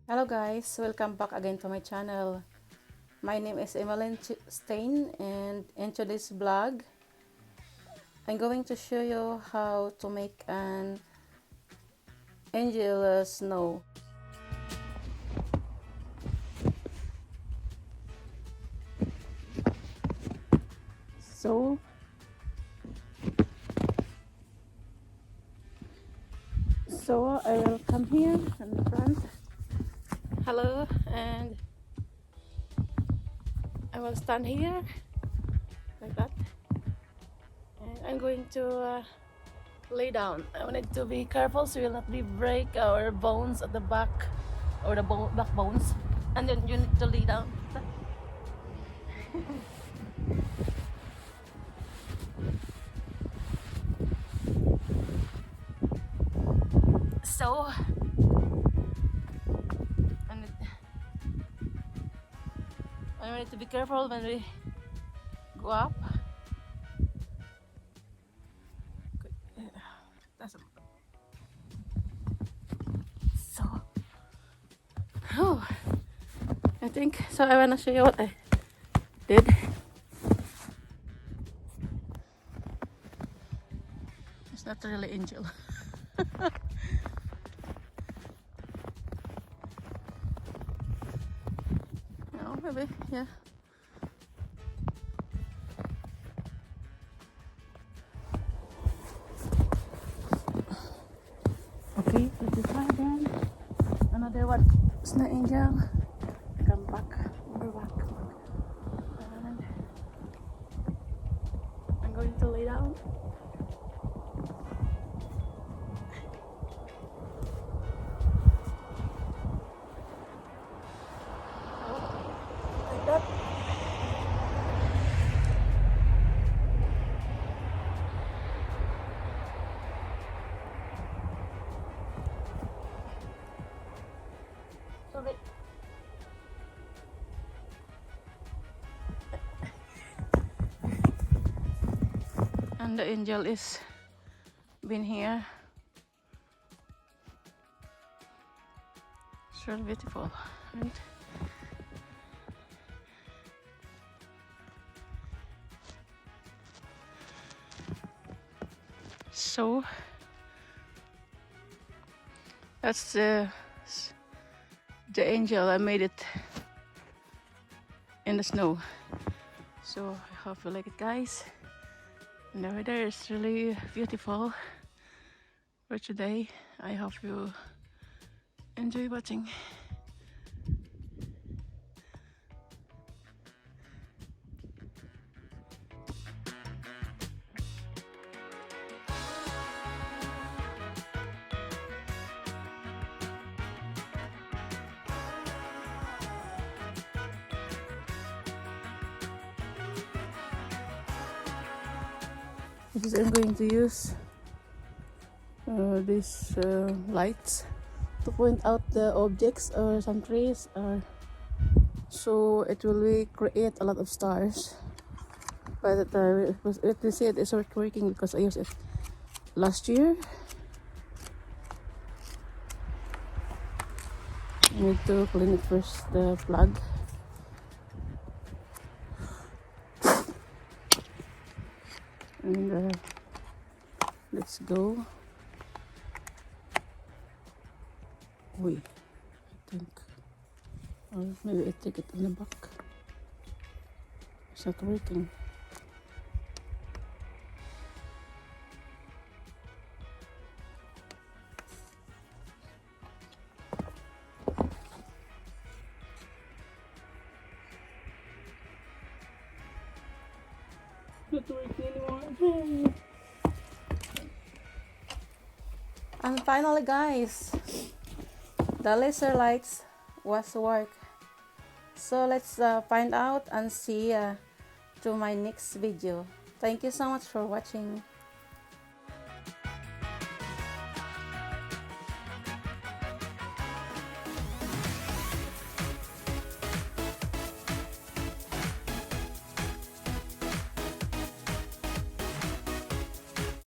Hello guys, welcome back again to my channel. My name is Emilyns and in today's vlog, I'm going to show you how to make an angel snow. So, I will come here in the front. Hello, and I will stand here like that. And I'm going to lay down. I wanted to be careful so you'll not be break our bones at the back or the back bones. And then you need to lay down. So, and I need to be careful when we go up. So, oh, I think so. I wanna show you what I did. It's not really angel. No, maybe, yeah. Okay, let's try again. Another one. It's not angel. Come back. Go back. And I'm going to lay down. Like that. Sorry. And the angel is been here. It's really beautiful, right? So that's the angel. I made it in the snow. So I hope you like it, guys. And the weather is really beautiful for today. I hope you enjoy watching. Because I'm going to use these lights to point out the objects or some trees, or so it will create a lot of stars. But let me see, it is not working because I used it last year. I need to clean it first, the plug. And let's go. Wait, I think, or maybe I take it in the back. It's not working. Not working anymore. And finally, guys, the laser lights was work. So let's find out and see to my next video. Thank you so much for watching.